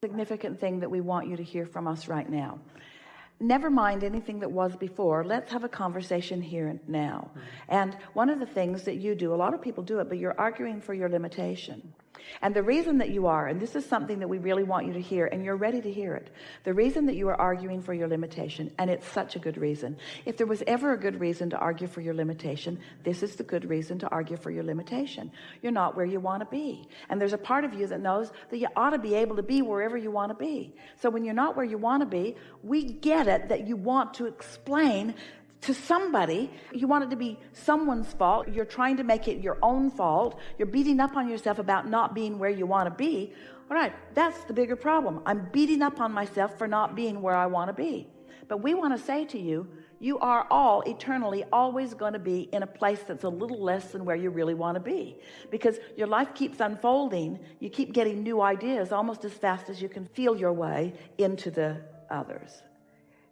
Significant thing that we want you to hear from us right now. Never mind anything that was before. Let's have a conversation here and now. And one of the things that you do, a lot of people do it, but you're arguing for your limitation. And the reason that you are, and this is something that we really want you to hear, and you're ready to hear it, the reason that you are arguing for your limitation, and it's such a good reason. If there was ever a good reason to argue for your limitation, this is the good reason to argue for your limitation. You're not where you want to be. And there's a part of you that knows that you ought to be able to be wherever you want to be. So when you're not where you want to be, we get it that you want to explain to somebody. You want it to be someone's fault. You're trying to make it your own fault. You're beating up on yourself about not being where you want to be. All right, that's the bigger problem. I'm beating up on myself for not being where I want to be. But we want to say to you, you are all eternally always going to be in a place that's a little less than where you really want to be, because your life keeps unfolding. You keep getting new ideas almost as fast as you can feel your way into the others.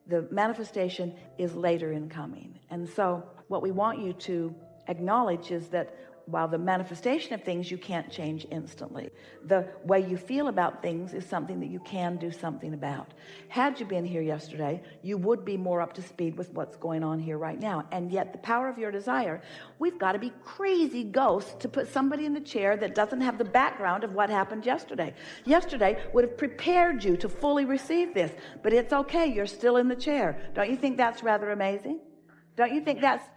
The manifestation is later in coming. And so what we want you to acknowledge is that while the manifestation of things you can't change instantly, the way you feel about things is something that you can do something about. Had you been here yesterday, you would be more up to speed with what's going on here right now. And yet the power of your desire, we've got to be crazy ghosts to put somebody in the chair that doesn't have the background of what happened yesterday. Yesterday would have prepared you to fully receive this, but it's okay, you're still in the chair. Don't you think that's rather amazing? Don't you think that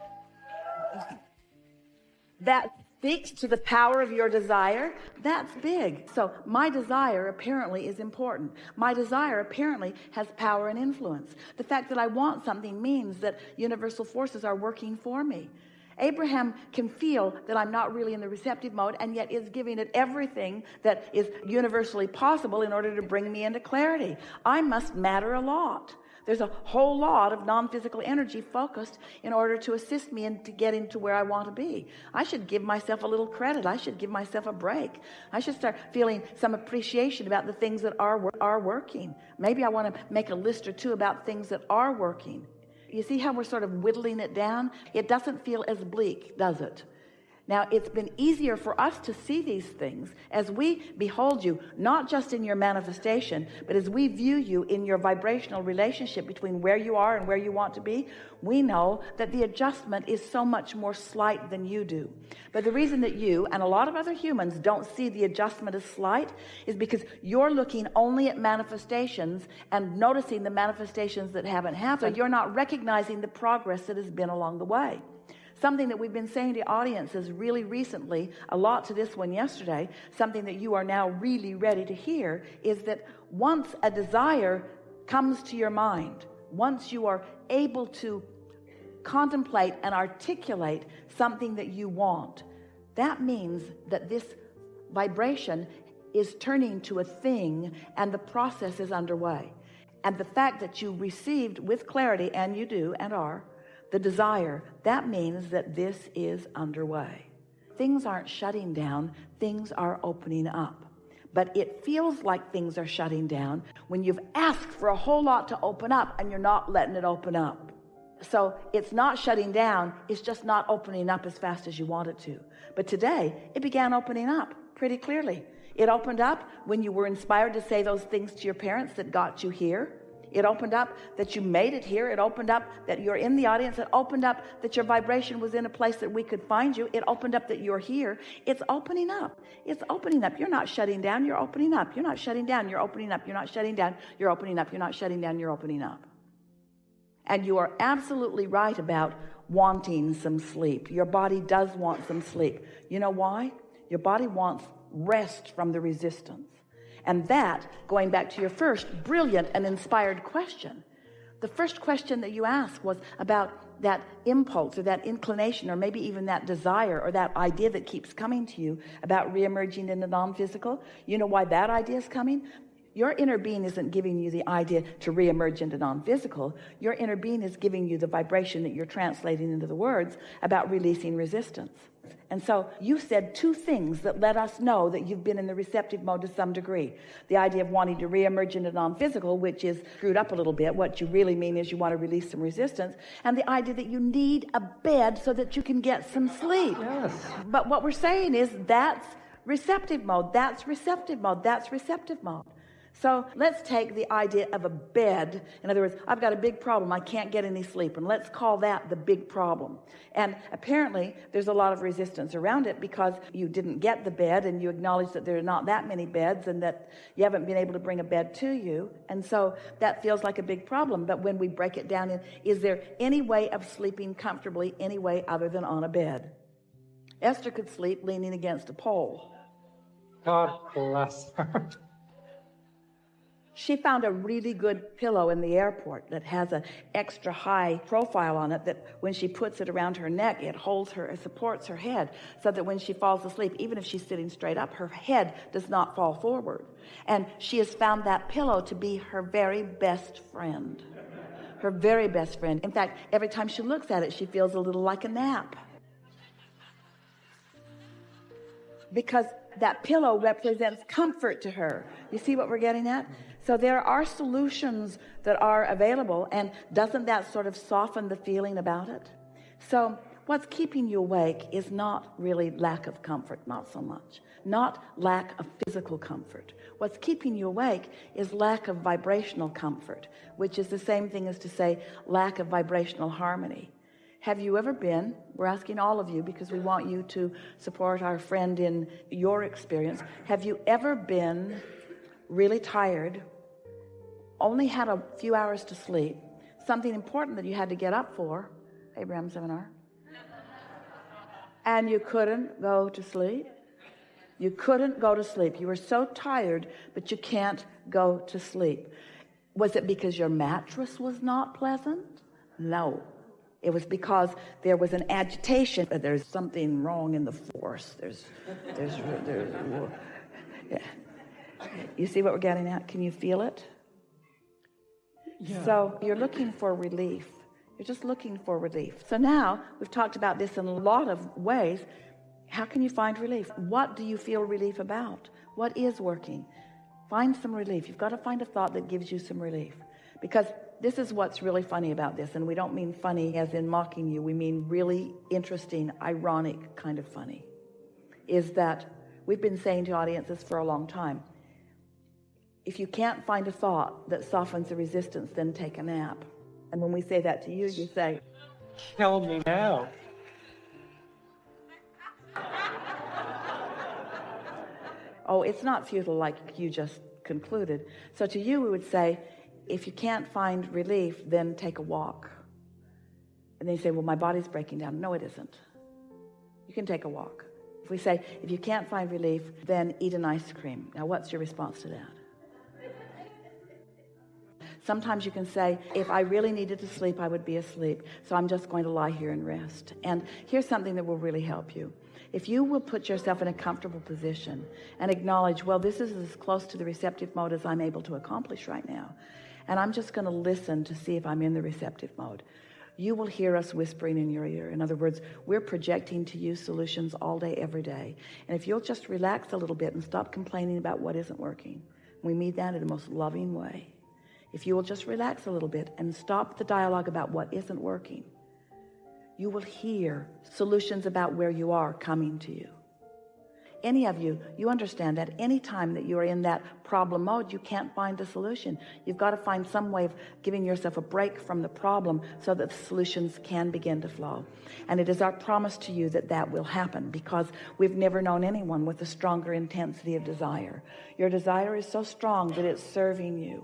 speaks to the power of your desire? That's big. So my desire apparently is important. My desire apparently has power and influence. The fact that I want something means that universal forces are working for me. Abraham can feel that I'm not really in the receptive mode, and yet is giving it everything that is universally possible in order to bring me into clarity. I must matter a lot. There's a whole lot of non-physical energy focused in order to assist me and to get into where I want to be. I should give myself a little credit. I should give myself a break. I should start feeling some appreciation about the things that are working. Maybe I want to make a list or two about things that are working. You see how we're sort of whittling it down? It doesn't feel as bleak, does it? Now, it's been easier for us to see these things as we behold you, not just in your manifestation, but as we view you in your vibrational relationship between where you are and where you want to be. We know that the adjustment is so much more slight than you do. But the reason that you and a lot of other humans don't see the adjustment as slight is because you're looking only at manifestations and noticing the manifestations that haven't happened. So you're not recognizing the progress that has been along the way. Something that we've been saying to audiences really recently, a lot to this one yesterday, something that you are now really ready to hear, is that once a desire comes to your mind, once you are able to contemplate and articulate something that you want, that means that this vibration is turning to a thing and the process is underway. And the fact that you received with clarity, and you do and are, the desire, that means that this is underway. Things aren't shutting down, things are opening up. But it feels like things are shutting down when you've asked for a whole lot to open up and you're not letting it open up. So it's not shutting down, it's just not opening up as fast as you want it to. But today, it began opening up pretty clearly. It opened up when you were inspired to say those things to your parents that got you here. It opened up that you made it here. It opened up that you're in the audience. It opened up that your vibration was in a place that we could find you. It opened up that you're here. It's opening up. It's opening up. You're not shutting down. You're opening up. You're not shutting down. You're opening up. You're not shutting down. You're opening up. You're not shutting down. You're opening up. And you are absolutely right about wanting some sleep. Your body does want some sleep. You know why? Your body wants rest from the resistance. And that, going back to your first brilliant and inspired question, the first question that you asked was about that impulse or that inclination or maybe even that desire or that idea that keeps coming to you about reemerging into non-physical. You know why that idea is coming? Your inner being isn't giving you the idea to reemerge into non-physical. Your inner being is giving you the vibration that you're translating into the words about releasing resistance. And so you said two things that let us know that you've been in the receptive mode to some degree. The idea of wanting to reemerge into non-physical, which is screwed up a little bit. What you really mean is you want to release some resistance. And the idea that you need a bed so that you can get some sleep. Yes. But what we're saying is that's receptive mode. That's receptive mode. That's receptive mode. So let's take the idea of a bed. In other words, I've got a big problem. I can't get any sleep. And let's call that the big problem. And apparently there's a lot of resistance around it because you didn't get the bed, and you acknowledge that there are not that many beds and that you haven't been able to bring a bed to you. And so that feels like a big problem. But when we break it down, is there any way of sleeping comfortably any way other than on a bed? Esther could sleep leaning against a pole. God bless her. She found a really good pillow in the airport that has an extra high profile on it that when she puts it around her neck, it holds her, it supports her head so that when she falls asleep, even if she's sitting straight up, her head does not fall forward. And she has found that pillow to be her very best friend. Her very best friend. In fact, every time she looks at it, she feels a little like a nap. Because that pillow represents comfort to her. You see what we're getting at? So there are solutions that are available, and doesn't that sort of soften the feeling about it? So what's keeping you awake is not really lack of comfort, not so much. Not lack of physical comfort. What's keeping you awake is lack of vibrational comfort, which is the same thing as to say lack of vibrational harmony. Have you ever been, we're asking all of you because we want you to support our friend in your experience. Have you ever been really tired, only had a few hours to sleep, something important that you had to get up for, Abraham seminar, and you couldn't go to sleep? You couldn't go to sleep. You were so tired, but you can't go to sleep. Was it because your mattress was not pleasant? No. It was because there was an agitation. There's something wrong in the force. There's yeah. You see what we're getting at? Can you feel it? Yeah. So you're looking for relief. You're just looking for relief. So now we've talked about this in a lot of ways. How can you find relief? What do you feel relief about? What is working? Find some relief. You've got to find a thought that gives you some relief. Because this is what's really funny about this, and we don't mean funny as in mocking you. We mean really interesting, ironic kind of funny, is that we've been saying to audiences for a long time, if you can't find a thought that softens the resistance, then take a nap. And when we say that to you, you say, Kill me now. oh, it's not futile like you just concluded. So to you, we would say, if you can't find relief, then take a walk. And then you say, well, my body's breaking down. No, it isn't. You can take a walk. If we say, if you can't find relief, then eat an ice cream. Now, what's your response to that? Sometimes you can say, if I really needed to sleep, I would be asleep. So I'm just going to lie here and rest. And here's something that will really help you. If you will put yourself in a comfortable position and acknowledge, well, this is as close to the receptive mode as I'm able to accomplish right now. And I'm just going to listen to see if I'm in the receptive mode. You will hear us whispering in your ear. In other words, we're projecting to you solutions all day, every day. And if you'll just relax a little bit and stop complaining about what isn't working, we mean that in the most loving way. If you will just relax a little bit and stop the dialogue about what isn't working, you will hear solutions about where you are coming to you. Any of you, you understand that any time that you are in that problem mode, you can't find a solution. You've got to find some way of giving yourself a break from the problem so that the solutions can begin to flow. And it is our promise to you that that will happen, because we've never known anyone with a stronger intensity of desire. Your desire is so strong that it's serving you.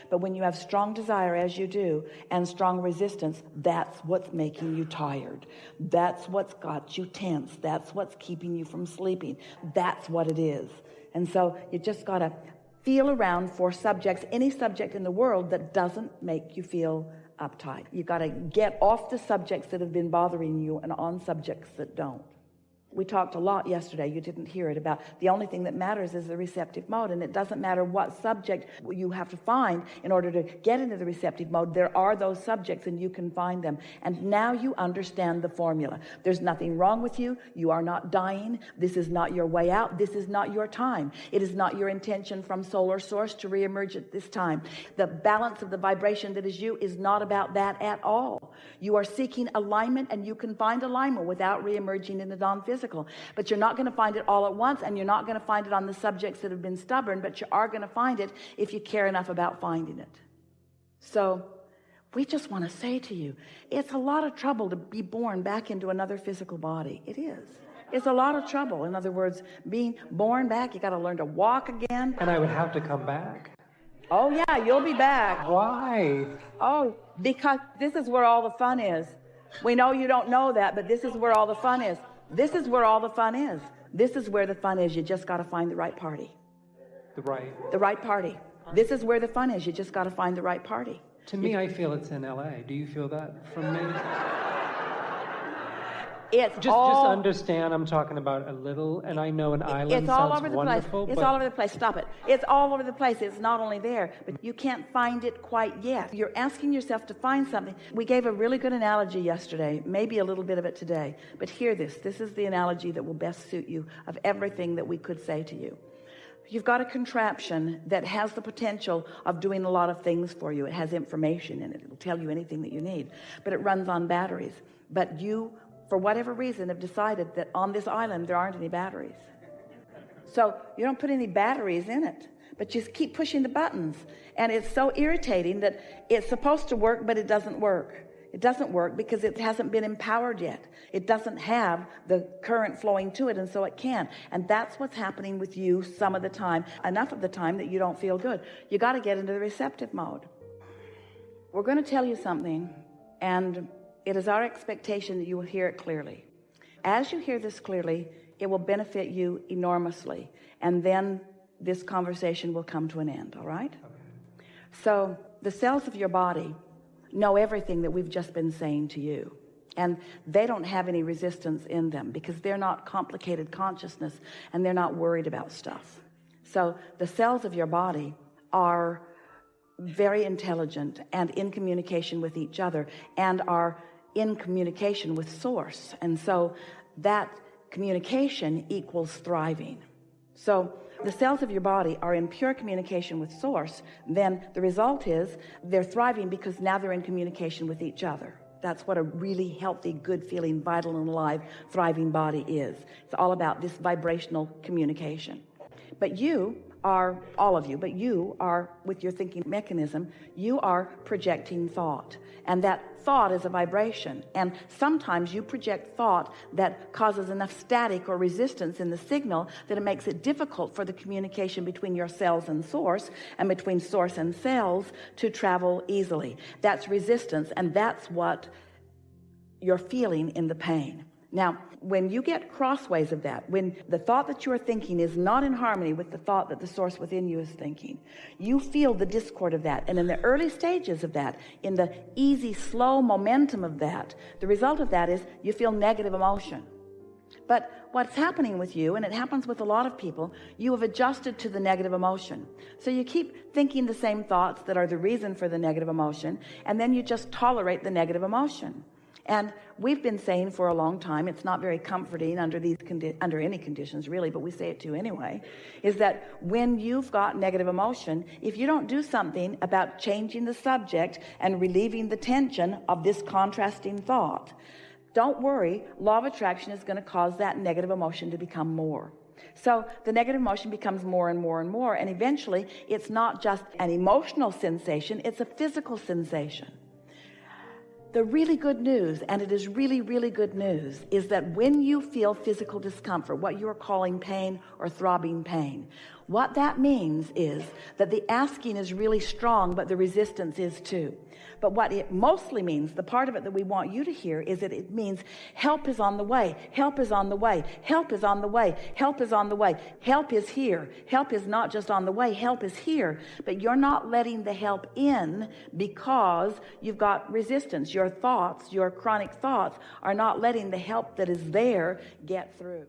But when you have strong desire, as you do, and strong resistance, that's what's making you tired. That's what's got you tense. That's what's keeping you from sleeping. That's what it is. And so you just got to feel around for subjects, any subject in the world that doesn't make you feel uptight. You got to get off the subjects that have been bothering you and on subjects that don't. We talked a lot yesterday, you didn't hear it, about the only thing that matters is the receptive mode. And it doesn't matter what subject you have to find in order to get into the receptive mode. There are those subjects and you can find them. And now you understand the formula. There's nothing wrong with you. You are not dying. This is not your way out. This is not your time. It is not your intention from solar source to reemerge at this time. The balance of the vibration that is you is not about that at all. You are seeking alignment, and you can find alignment without reemerging in the non-physical. physical, but you're not going to find it all at once, and you're not going to find it on the subjects that have been stubborn, but you are going to find it if you care enough about finding it. So we just want to say to you, it's a lot of trouble to be born back into another physical body. It is. It's a lot of trouble. In other words, being born back, you got to learn to walk again. And I would have to come back. Oh yeah, you'll be back. Why? Oh, because this is where all the fun is. We know you don't know that, but this is where all the fun is. This is where all the fun is. This is where the fun is. You just got to find the right party. The right party. This is where the fun is. You just got to find the right party. To me, I feel it's in LA. Do you feel that from me? It's just understand I'm talking about a little, and I know an island it's all sounds over the wonderful. place. It's all over the place. Stop it. It's all over the place. It's not only there, but you can't find it quite yet. You're asking yourself to find something. We gave a really good analogy yesterday, maybe a little bit of it today, but hear this. This is the analogy that will best suit you of everything that we could say to you. You've got a contraption that has the potential of doing a lot of things for you. It has information in it. It'll tell you anything that you need, but it runs on batteries. But you, for whatever reason, have decided that on this island there aren't any batteries. So you don't put any batteries in it, but you just keep pushing the buttons. And it's so irritating that it's supposed to work, but it doesn't work. It doesn't work because it hasn't been empowered yet. It doesn't have the current flowing to it, and so it can't. And that's what's happening with you some of the time, enough of the time that you don't feel good. You got to get into the receptive mode. We're going to tell you something, and it is our expectation that you will hear it clearly. As you hear this clearly, it will benefit you enormously, and then this conversation will come to an end, all right? So the cells of your body know everything that we've just been saying to you, and they don't have any resistance in them because they're not complicated consciousness, and they're not worried about stuff. So the cells of your body are very intelligent and in communication with each other, and are in communication with source, and so that communication equals thriving. So the cells of your body are in pure communication with source, then the result is they're thriving because now they're in communication with each other. That's what a really healthy, good feeling, vital and alive, thriving body is. It's all about this vibrational communication. But you are, all of you, but you are, with your thinking mechanism, you are projecting thought. And that thought is a vibration. And sometimes you project thought that causes enough static or resistance in the signal that it makes it difficult for the communication between your cells and source, and between source and cells, to travel easily. That's resistance, and that's what you're feeling in the pain. Now, when you get crossways of that, when the thought that you're thinking is not in harmony with the thought that the source within you is thinking, you feel the discord of that. And in the early stages of that, in the easy, slow momentum of that, the result of that is you feel negative emotion. But what's happening with you, and it happens with a lot of people, you have adjusted to the negative emotion. So you keep thinking the same thoughts that are the reason for the negative emotion, and then you just tolerate the negative emotion. And we've been saying for a long time, it's not very comforting under any conditions really, but we say it to you anyway, is that when you've got negative emotion, if you don't do something about changing the subject and relieving the tension of this contrasting thought, don't worry, law of attraction is going to cause that negative emotion to become more. So the negative emotion becomes more and more and more, and eventually it's not just an emotional sensation, it's a physical sensation. The really good news, and it is really, really good news, is that when you feel physical discomfort, what you are calling pain or throbbing pain, what that means is that the asking is really strong, but the resistance is too. But what it mostly means, the part of it that we want you to hear, is that it means help is on the way, help is on the way, help is on the way, help is on the way, help is here. Help is not just on the way, help is here. But you're not letting the help in because you've got resistance. Your thoughts, your chronic thoughts, are not letting the help that is there get through.